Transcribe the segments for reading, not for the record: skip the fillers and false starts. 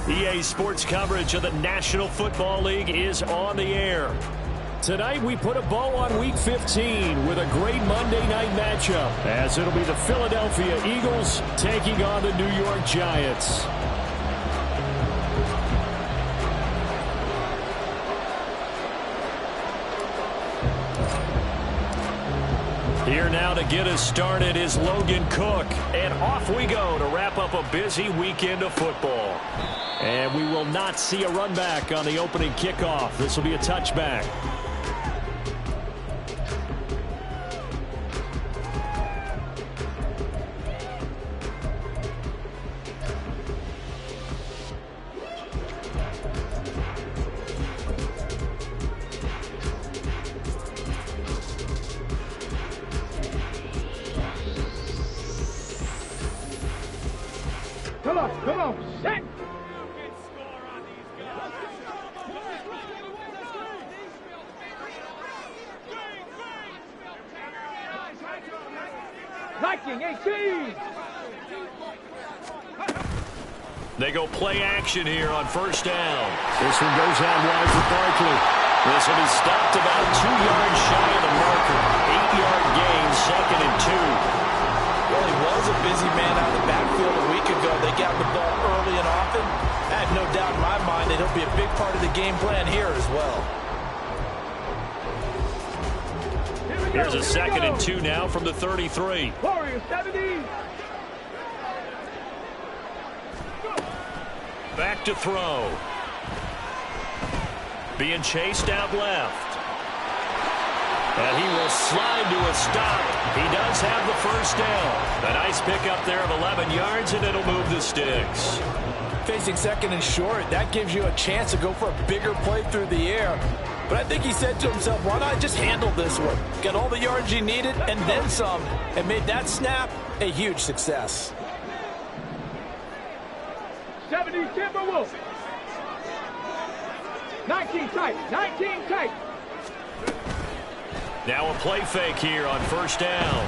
EA Sports coverage of the National Football League is on the air. Tonight we put a bow on Week 15 with a great Monday night matchup, as it'll be the Philadelphia Eagles taking on the New York Giants. Here now to get us started is Logan Cook. And off we go to wrap up a busy weekend of football. And we will not see a run back on the opening kickoff. This will be a touchback. Come on, set! Liking 18! They go play action here on first down. This one goes out wide for Barkley. This will be stopped about 2 yards shy of the marker. 8-yard gain, 2nd and 2. Well, he was a busy man out of the backfield a week ago. They got the ball early and often. I have no doubt in my mind that he'll be a big part of the game plan here as well. Here's a 2nd and 2 now from the 33. Warriors 70. Back to throw. Being chased out left. And he will slide to a stop. He does have the first down. A nice pickup there of 11 yards, and it'll move the sticks. Facing 2nd and short, that gives you a chance to go for a bigger play through the air. But I think he said to himself, why not just handle this one? Got all the yards you needed and then some, and made that snap a huge success. 70 Timberwolves. 19 tight, 19 tight. Now a play fake here on first down.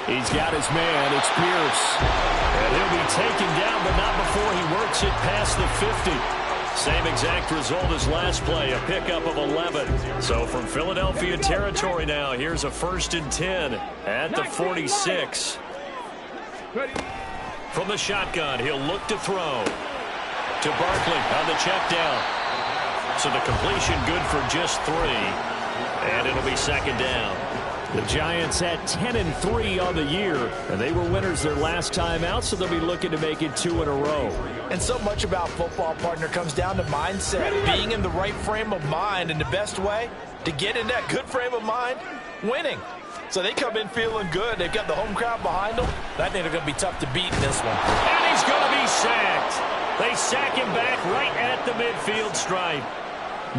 He's got his man. It's Pierce. And he'll be taken down, but not before he works it past the 50. Same exact result as last play, a pickup of 11. So from Philadelphia territory now, here's a 1st and 10 at the 46. From the shotgun, he'll look to throw. To Barkley on the check down. So the completion good for just 3. And it'll be 2nd down. The Giants at 10-3 on the year, and they were winners their last time out, so they'll be looking to make it 2 in a row. And so much about football, partner, comes down to mindset, being in the right frame of mind, and the best way to get in that good frame of mind, winning. So they come in feeling good. They've got the home crowd behind them. I think they're going to be tough to beat in this one. And he's going to be sacked. They sack him back right at the midfield stripe.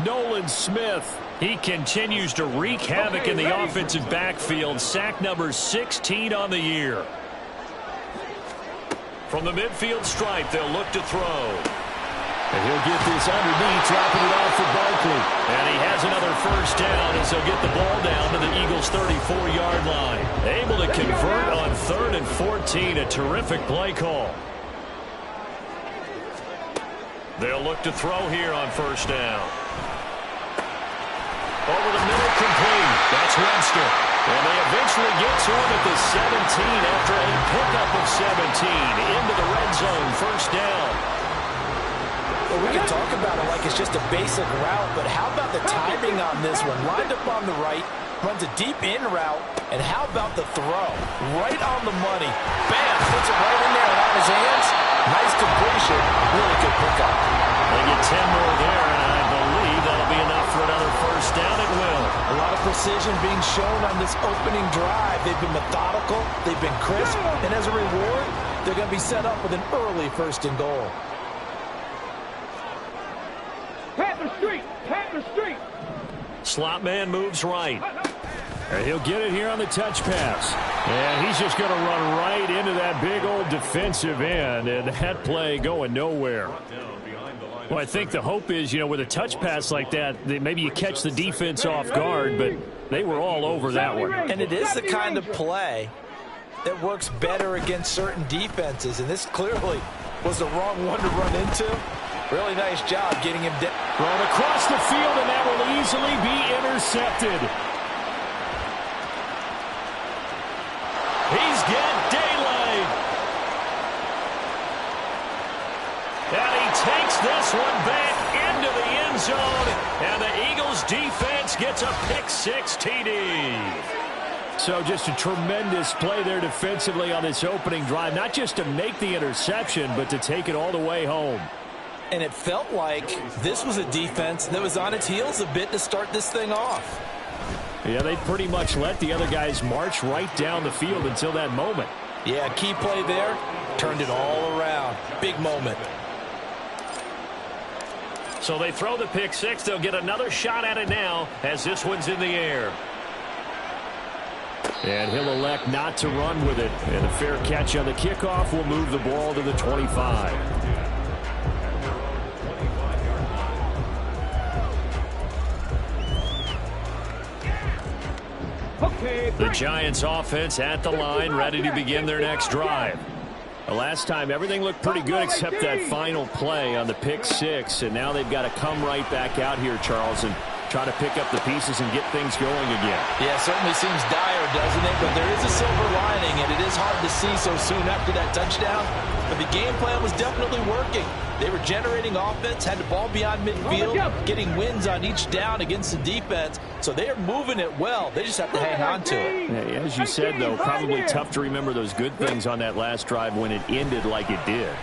Nolan Smith, he continues to wreak havoc in the offensive backfield. Sack number 16 on the year. From the midfield stripe, they'll look to throw. And he'll get this underneath, dropping it off for Barkley. And he has another first down as he'll get the ball down to the Eagles' 34-yard line. Able to convert on 3rd and 14, a terrific play call. They'll look to throw here on first down. Over the middle, complete. That's Webster. And they eventually get to him at the 17 after a pickup of 17 into the red zone. First down. Well, we can talk about it like it's just a basic route, but how about the timing on this one? Lined up on the right, runs a deep in route, and how about the throw? Right on the money. Bam! Puts it right in there and on his hands. Nice completion. Really good pickup. They get 10 more there, and I believe that'll be enough for another first down. It will. A lot of precision being shown on this opening drive. They've been methodical. They've been crisp. And as a reward, they're going to be set up with an early 1st and goal. Panther Street! Panther Street! Slot man moves right. And he'll get it here on the touch pass. And he's just going to run right into that big old defensive end. And that play going nowhere. Well, I think the hope is, you know, with a touch pass like that, maybe you catch the defense off guard, but they were all over that one. And it is the kind of play that works better against certain defenses, and this clearly was the wrong one to run into. Really nice job getting him down. Thrown across the field, and that will easily be intercepted. He's got daylight. And he takes this one back into the end zone, and the Eagles defense gets a pick-6 TD. So just a tremendous play there defensively on this opening drive, not just to make the interception, but to take it all the way home. And it felt like this was a defense that was on its heels a bit to start this thing off. Yeah, they pretty much let the other guys march right down the field until that moment. Yeah, key play there, turned it all around. Big moment. So they throw the pick-6. They'll get another shot at it now as this one's in the air. And he'll elect not to run with it. And a fair catch on the kickoff will move the ball to the 25. The Giants offense at the line, ready to begin their next drive. The last time, everything looked pretty good except that final play on the pick-6. And now they've got to come right back out here, Charles, and try to pick up the pieces and get things going again. Yeah, it certainly seems dire, doesn't it? But there is a silver lining, and it is hard to see so soon after that touchdown. But the game plan was definitely working. They were generating offense, had the ball beyond midfield, getting wins on each down against the defense. So they are moving it well. They just have to hang on to it. Yeah, as you said, though, probably tough to remember those good things on that last drive when it ended like it did.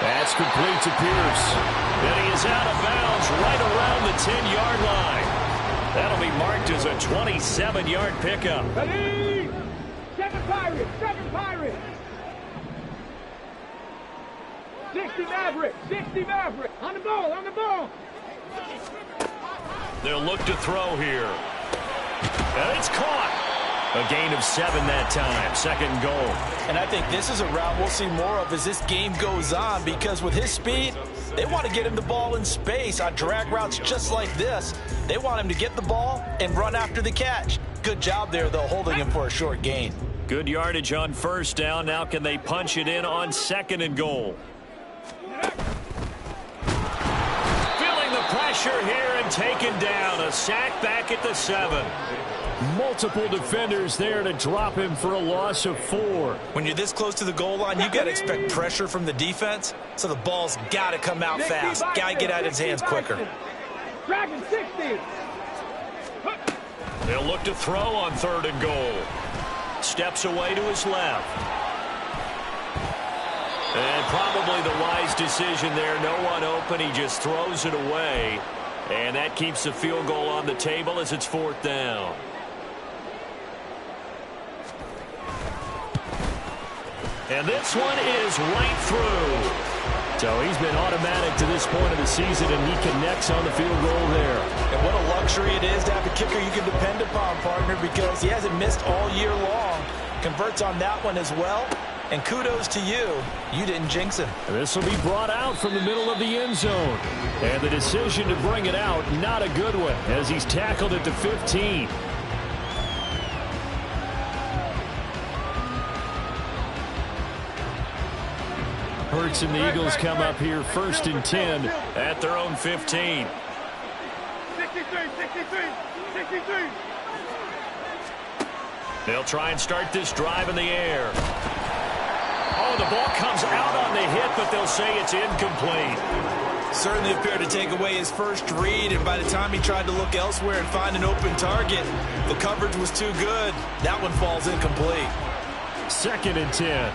That's complete to Pierce. And he is out of bounds right around the 10-yard line. That'll be marked as a 27-yard pickup. Ready? Seven Pirates, 60 Maverick, on the ball. They'll look to throw here. And it's caught. A gain of 7 that time, second and goal. And I think this is a route we'll see more of as this game goes on, because with his speed, they want to get him the ball in space on drag routes just like this. They want him to get the ball and run after the catch. Good job there, though, holding him for a short gain. Good yardage on first down. Now can they punch it in on second and goal? Feeling the pressure here and taken down. A sack back at the 7. Multiple defenders there to drop him for a loss of 4. When you're this close to the goal line, you got to expect pressure from the defense, so the ball's got to come out fast. Got to get out of his hands quicker. Dragon 60. They'll look to throw on third and goal. Steps away to his left. And probably the wise decision there. No one open. He just throws it away. And that keeps the field goal on the table as it's 4th down. And this one is right through. So he's been automatic to this point of the season, and he connects on the field goal there. And what a luxury it is to have a kicker you can depend upon, partner, because he hasn't missed all year long. Converts on that one as well. And kudos to you. You didn't jinx him. This will be brought out from the middle of the end zone. And the decision to bring it out, not a good one, as he's tackled at the 15. Hurts and the Eagles come up here 1st and 10 at their own 15. 63. They'll try and start this drive in the air. Oh, the ball comes out on the hit, but they'll say it's incomplete. Certainly appeared to take away his first read, and by the time he tried to look elsewhere and find an open target, the coverage was too good. That one falls incomplete. 2nd and 10.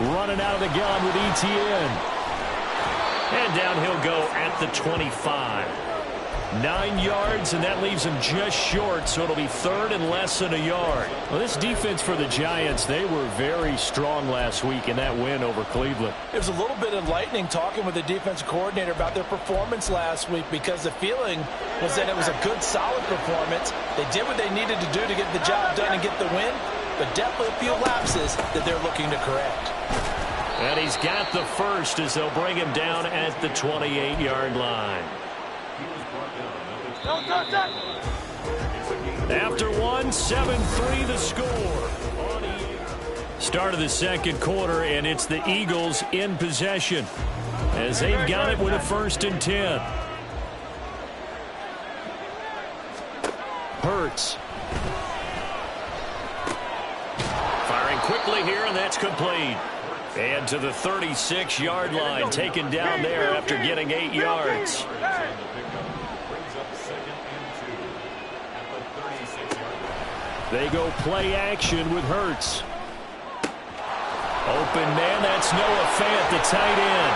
Running out of the gun with ETN. And down he'll go at the 25. 9 yards, and that leaves him just short, so it'll be 3rd and less than a yard. Well, this defense for the Giants, they were very strong last week in that win over Cleveland. It was a little bit enlightening talking with the defensive coordinator about their performance last week, because the feeling was that it was a good, solid performance. They did what they needed to do to get the job done and get the win, but definitely a few lapses that they're looking to correct. And he's got the first as they'll bring him down at the 28-yard line. After one, 7-3 the score. Start of the second quarter, and it's the Eagles in possession as they've got it with a 1st and 10. Hurts. Firing quickly here, and that's complete. And to the 36-yard line, taken down there after getting 8 yards. They go play action with Hurts. Open man, that's Noah Fant, the tight end.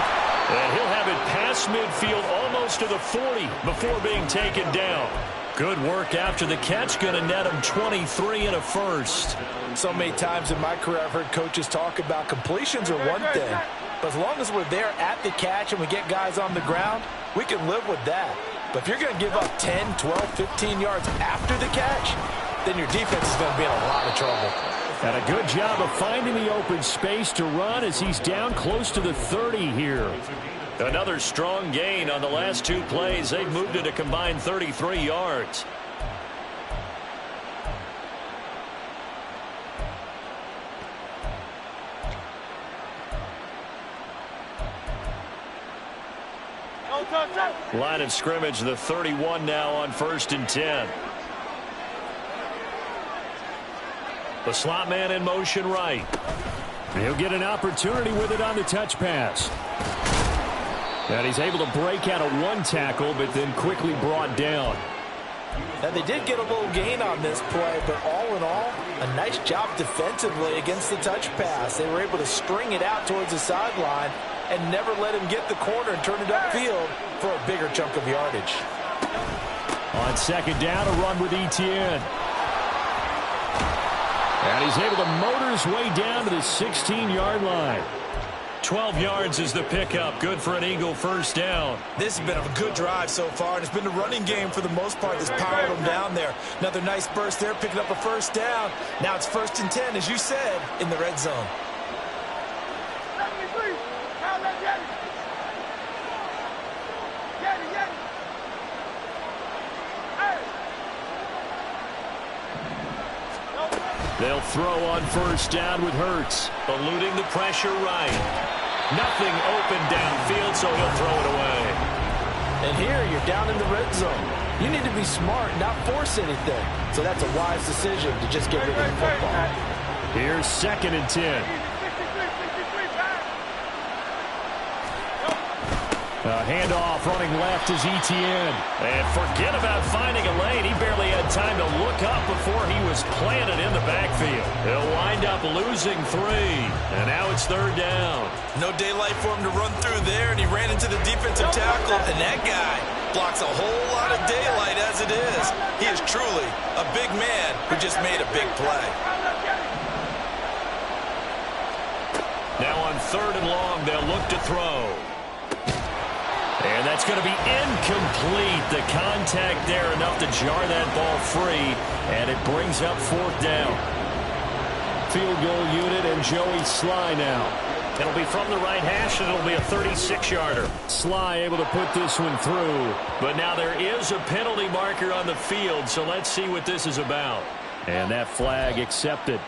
And he'll have it past midfield almost to the 40 before being taken down. Good work after the catch, going to net him 23 and a first. So many times in my career I've heard coaches talk about completions are one thing, but as long as we're there at the catch and we get guys on the ground, we can live with that. But if you're going to give up 10, 12, 15 yards after the catch, then your defense is going to be in a lot of trouble. And a good job of finding the open space to run as he's down close to the 30 here. Another strong gain on the last 2 plays. They've moved it a combined 33 yards. Line of scrimmage, the 31 now on 1st and 10. The slot man in motion right. He'll get an opportunity with it on the touch pass. And he's able to break out of 1 tackle, but then quickly brought down. Now, they did get a little gain on this play, but all in all, a nice job defensively against the touch pass. They were able to string it out towards the sideline and never let him get the corner and turn it upfield for a bigger chunk of yardage. On 2nd down, a run with Etienne. And he's able to motor his way down to the 16-yard line. 12 yards is the pickup. Good for an Eagle 1st down. This has been a good drive so far, and it's been the running game for the most part that's powered them down there. Another nice burst there, picking up a 1st down. Now it's 1st and 10, as you said, in the red zone. They'll throw on 1st down with Hurts, eluding the pressure right. Nothing open downfield, so he'll throw it away. And here you're down in the red zone. You need to be smart, not force anything. So that's a wise decision to just get rid of the football. Here's 2nd and 10. A handoff running left is Etienne. And forget about finding a lane. He barely had time to look up before he was planted in the backfield. He'll wind up losing 3. And now it's 3rd down. No daylight for him to run through there, and he ran into the defensive tackle. And that guy blocks a whole lot of daylight as it is. He is truly a big man who just made a big play. Now on 3rd and long, they'll look to throw. And that's going to be incomplete. The contact there enough to jar that ball free, and it brings up 4th down. Field goal unit and Joey Sly now. It'll be from the right hash, and it'll be a 36-yarder. Sly able to put this one through. But now there is a penalty marker on the field, so let's see what this is about. And that flag accepted.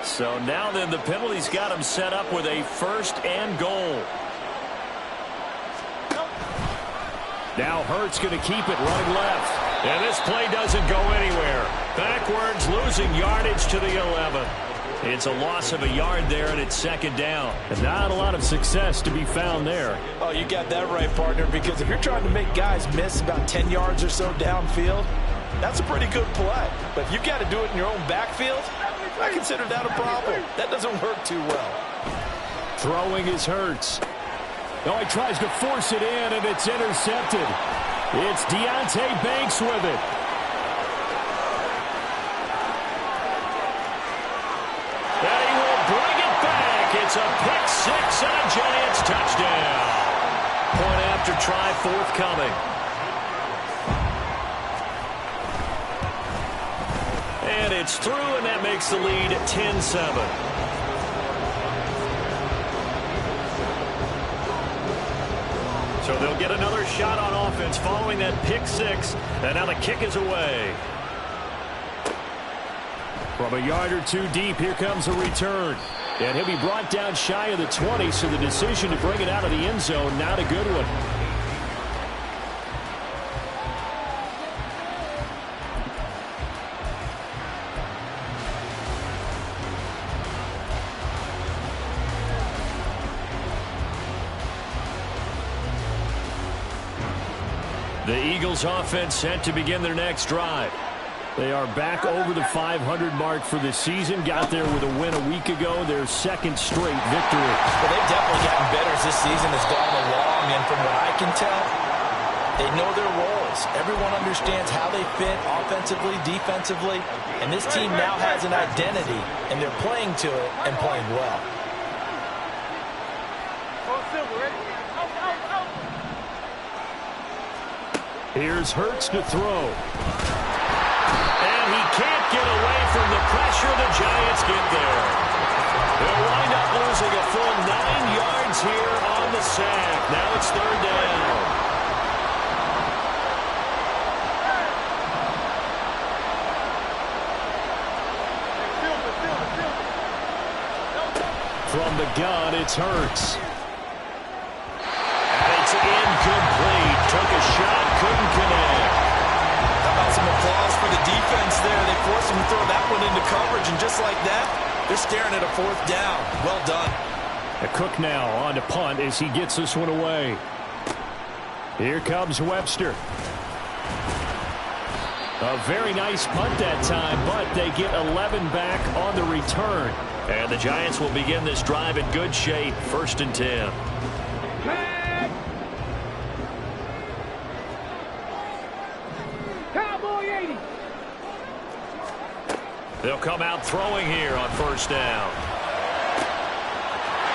So now then the penalty's got him set up with a 1st and goal. Now Hurts going to keep it running left. And this play doesn't go anywhere. Backwards, losing yardage to the 11. It's a loss of a yard there, and it's 2nd down. And not a lot of success to be found there. Oh, you got that right, partner, because if you're trying to make guys miss about 10 yards or so downfield, that's a pretty good play. But if you've got to do it in your own backfield, I consider that a problem. That doesn't work too well. Throwing is Hurts. No, he tries to force it in, and it's intercepted. It's Deonte Banks with it. And he will bring it back. It's a pick 6 and a Giants touchdown. Point after try forthcoming. And it's through, and that makes the lead 10-7. So they'll get another shot on offense following that pick six. And now the kick is away. From a yard or two deep, here comes a return. And he'll be brought down shy of the 20, so the decision to bring it out of the end zone, not a good one. The Eagles offense set to begin their next drive. They are back over the 500 mark for the season. Got there with a win a week ago, their second straight victory. Well, they've definitely gotten better as this season has gone along, and from what I can tell, they know their roles. Everyone understands how they fit offensively, defensively, and this team now has an identity, and they're playing to it and playing well. Here's Hurts to throw. And he can't get away from the pressure. The Giants get there. They'll wind up losing a full 9 yards here on the sack. Now it's third down. From the gun, it's Hurts. And it's incomplete. Took a shot, couldn't connect. How about some applause for the defense there? They forced him to throw that one into coverage, and just like that, they're staring at a fourth down. Well done. A Cook now on to punt as he gets this one away. Here comes Webster. A very nice punt that time, but they get 11 back on the return. And the Giants will begin this drive in good shape, 1st and 10. Cowboy 80. They'll come out throwing here on 1st down.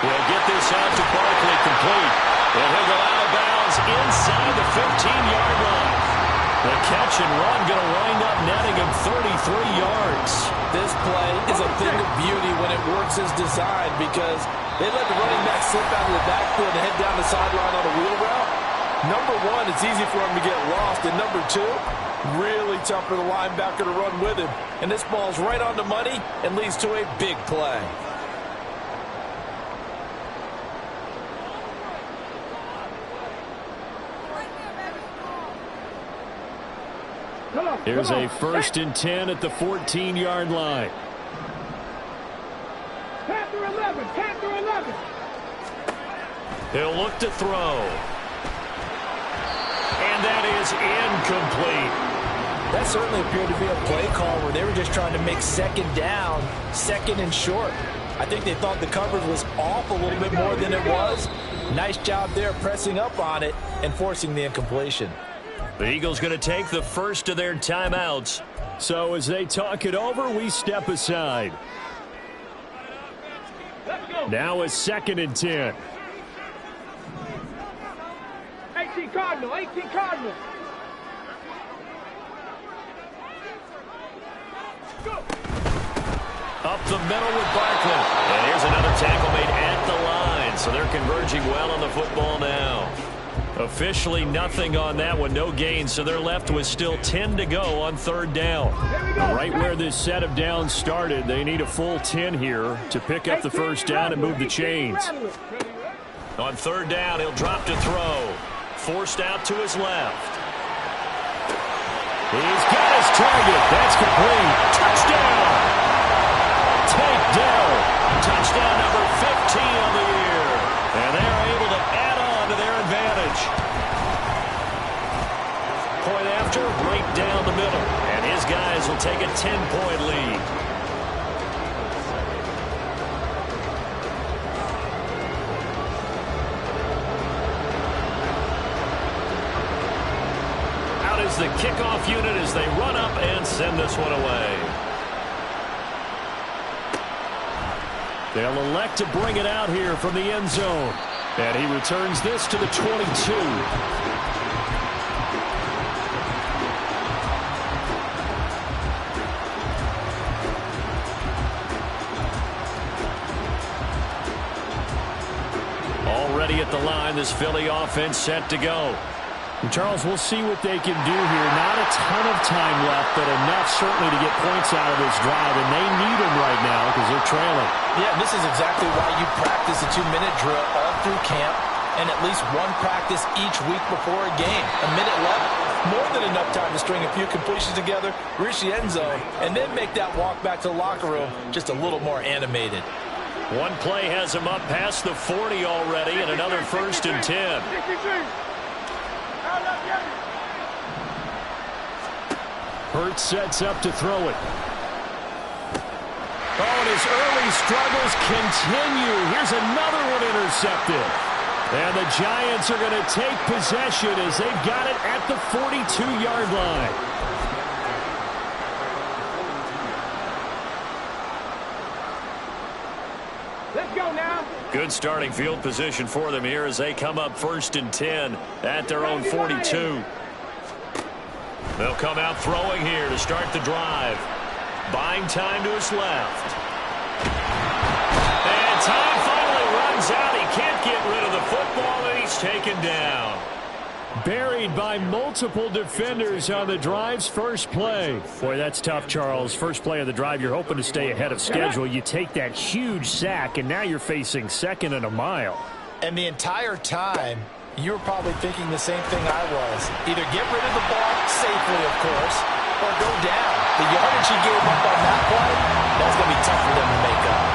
We'll get this out to Barkley, complete. And he'll go out of bounds inside the 15-yard line. The catch and run going to wind up netting him 33 yards. This play is a thing of beauty when it works as designed, because they let the running back slip out of the backfield and head down the sideline on a wheel route. Number one, it's easy for him to get lost. And number two, really tough for the linebacker to run with him. And this ball's right on the money and leads to a big play. Here's a 1st and 10 at the 14-yard line. Panther 11. Panther 11. He'll look to throw. And that is incomplete. That certainly appeared to be a play call where they were just trying to make second down, second and short. I think they thought the coverage was off a little bit more than it was. Nice job there pressing up on it and forcing the incompletion. The Eagles going to take the first of their timeouts. So as they talk it over, we step aside. Now it's 2nd and 10. 18 Cardinal. 18 Cardinal. Go. Up the middle with Barkley. And here's another tackle made at the line. So they're converging well on the football now. Officially nothing on that one, no gain, so they're left with still 10 to go on 3rd down. Right where this set of downs started, they need a full 10 here to pick up the 1st down and move the chains. On 3rd down, he'll drop to throw. Forced out to his left. He's got his target. That's complete. Touchdown! Takedown. Touchdown number 15 on the year. And they're able to add on to their advantage. Point after, right down the middle. And his guys will take a 10-point lead. Out is the kickoff unit as they run up and send this one away. They'll elect to bring it out here from the end zone. And he returns this to the 22. already at the line. This Philly offense set to go. And Charles, we'll see what they can do here. Not a ton of time left, but enough certainly to get points out of this drive, and they need them right now because they're trailing. Yeah, this is exactly why you practice a 2-minute drill all through camp and at least one practice each week before a game. A minute left, more than enough time to string a few completions together, reach the end zone, and then make that walk back to the locker room just a little more animated. One play has him up past the 40 already, and another 1st and 10. Hurts sets up to throw it. Oh, and his early struggles continue. Here's another one intercepted. And the Giants are going to take possession as they've got it at the 42-yard line. Let's go now. Good starting field position for them here as they come up 1st and 10 at their own 42. They'll come out throwing here to start the drive. Buying time to his left. And time finally runs out. He can't get rid of the football, and he's taken down. Buried by multiple defenders on the drive's first play. Boy, that's tough, Charles. First play of the drive, you're hoping to stay ahead of schedule. You take that huge sack, and now you're facing 2nd and a mile. And the entire time, you were probably thinking the same thing I was. Either get rid of the ball safely, of course, or go down. The yardage he gave up on that play, that's going to be tough for them to make up.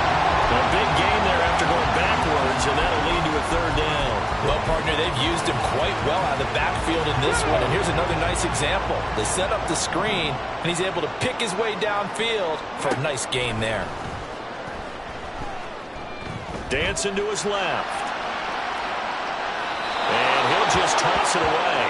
A big gain there after going backwards, and that'll lead to a 3rd down. Well, partner, they've used him quite well out of the backfield in this one. And here's another nice example. They set up the screen, and he's able to pick his way downfield for a nice gain there. Dancing to his left. And he'll just toss it away.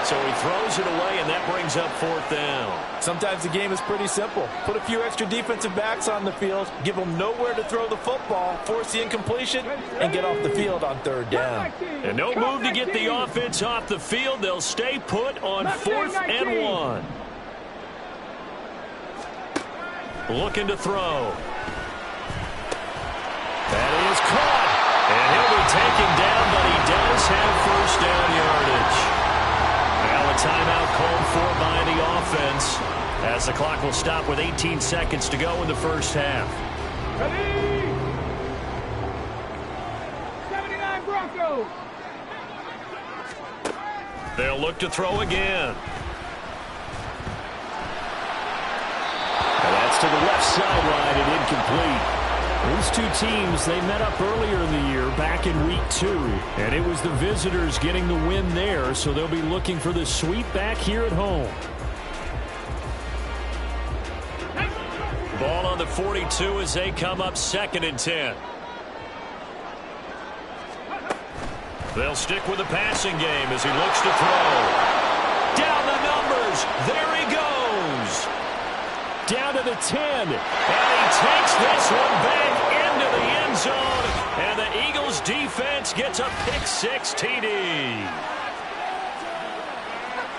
So he throws it away, and that brings up 4th down. Sometimes the game is pretty simple. Put a few extra defensive backs on the field, give them nowhere to throw the football, force the incompletion, and get off the field on 3rd down. And no move to get the offense off the field. They'll stay put on 4th and 1. Looking to throw. That is caught. And he'll be taken down, but he does have 1st down yardage. Now a timeout called for by the offense as the clock will stop with 18 seconds to go in the first half. Ready? 79 Broncos. They'll look to throw again. And that's to the left sideline and incomplete. These two teams, they met up earlier in the year, back in week 2. And it was the visitors getting the win there, so they'll be looking for the sweep back here at home. Ball on the 42 as they come up 2nd and 10. They'll stick with the passing game as he looks to throw. Down the numbers. There he goes. Down to the 10. And he takes this one back into the end zone. And the Eagles defense gets a pick-6 TD.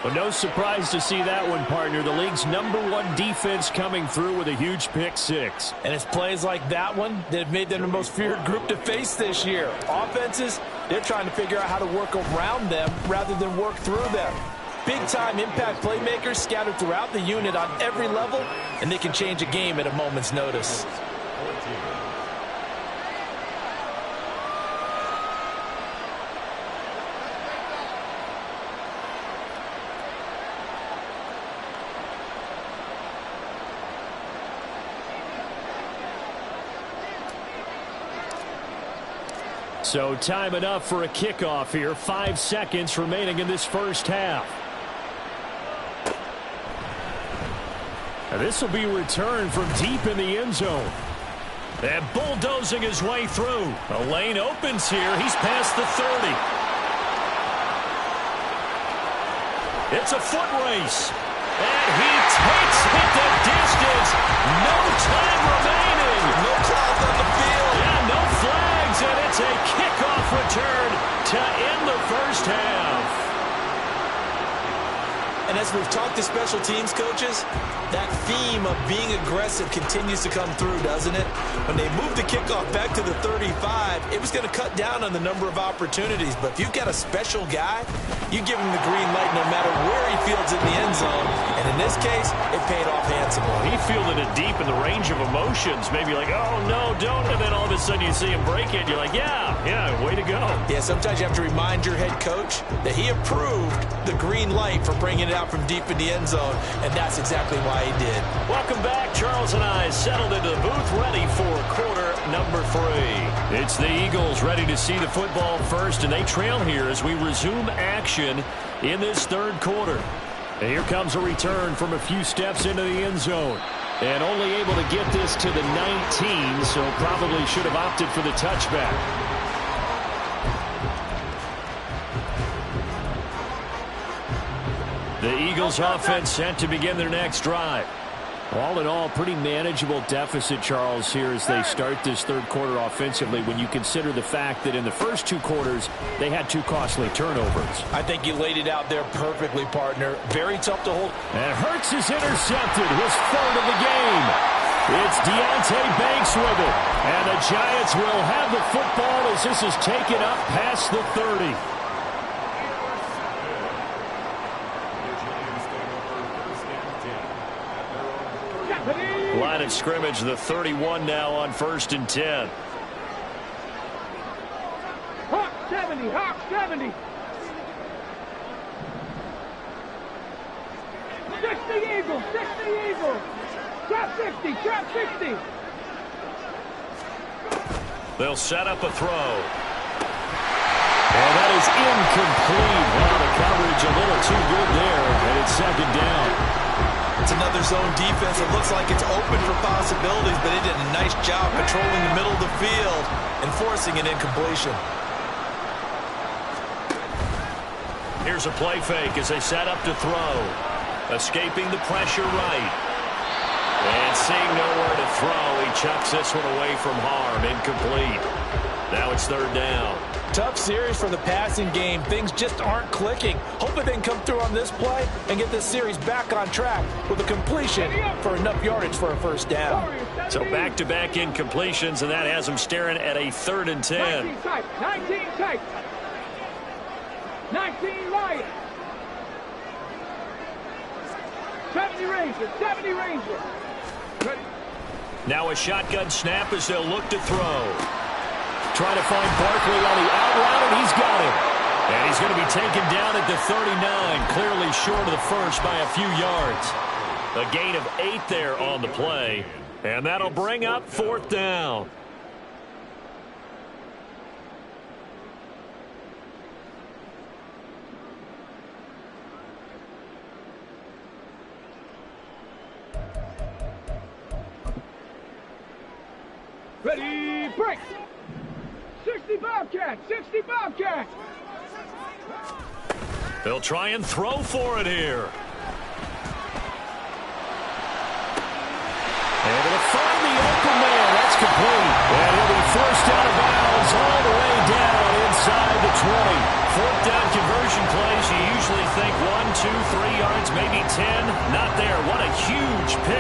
Well, no surprise to see that one, partner. The league's #1 defense coming through with a huge pick-6. And it's plays like that one that have made them the most feared group to face this year. Offenses, they're trying to figure out how to work around them rather than work through them. Big-time impact playmakers scattered throughout the unit on every level, and they can change a game at a moment's notice. So time enough for a kickoff here. 5 seconds remaining in this first half. And this will be returned from deep in the end zone. And bulldozing his way through. A lane opens here. He's past the 30. It's a foot race. And he takes it the distance. No time remaining. No clouds on the field. Yeah, no flags. And it's a kickoff return to end the first half. And as we've talked to special teams coaches, that theme of being aggressive continues to come through, doesn't it? When they moved the kickoff back to the 35, it was going to cut down on the number of opportunities. But if you've got a special guy, you give him the green light no matter where he fields in the end zone. And in this case, it paid off handsomely. He fielded it deep in the range of emotions. Maybe like, oh, no, don't. And then all of a sudden you see him break it. You're like, yeah, way to go. Yeah, sometimes you have to remind your head coach that he approved the green light for bringing it out from deep in the end zone, and that's exactly why he did. Welcome back. Charles and I settled into the booth, ready for quarter number 3. It's the Eagles ready to see the football first, and they trail here as we resume action in this third quarter. And here comes a return from a few steps into the end zone. And only able to get this to the 19, so probably should have opted for the touchback. The Eagles offense set to begin their next drive. All in all, pretty manageable deficit, Charles, here as they start this third quarter offensively when you consider the fact that in the first 2 quarters, they had 2 costly turnovers. I think you laid it out there perfectly, partner. Very tough to hold. And Hurts is intercepted, his 3rd of the game. It's Deontay Banks with it. And the Giants will have the football as this is taken up past the 30. Line of scrimmage, the 31 now on 1st and 10. Hawk 70, Hawk 70. 60 Eagles, 60 Eagles. Drop 60, drop 60. They'll set up a throw. And that is incomplete. Wow, the coverage a little too good there, and it's 2nd down. It's another zone defense. It looks like it's open for possibilities, but it did a nice job patrolling the middle of the field and forcing an incompletion. Here's a play fake as they set up to throw. Escaping the pressure right. And seeing nowhere to throw, he chucks this one away from harm. Incomplete. Now it's 3rd down. Tough series for the passing game. Things just aren't clicking. Hopefully they can come through on this play and get this series back on track with a completion for enough yardage for a 1st down. So back-to-back incompletions, and that has them staring at a 3rd and 10. 19 tight, 19 tight. 19 Lions. 70 Rangers, 70 Rangers. Ready. Now a shotgun snap as they'll look to throw. Trying to find Barkley on the out route, and he's got him. And he's going to be taken down at the 39, clearly short of the first by a few yards. A gain of 8 there on the play, and that'll bring up 4th down. Ready, break. 60 Bobcats, 60 Bobcats. They'll try and throw for it here. And it'll find the open man. That's complete. And it'll be forced out of bounds all the way down inside the 20. 4th down conversion plays. You usually think 1, 2, 3 yards, maybe 10. Not there. What a huge pick.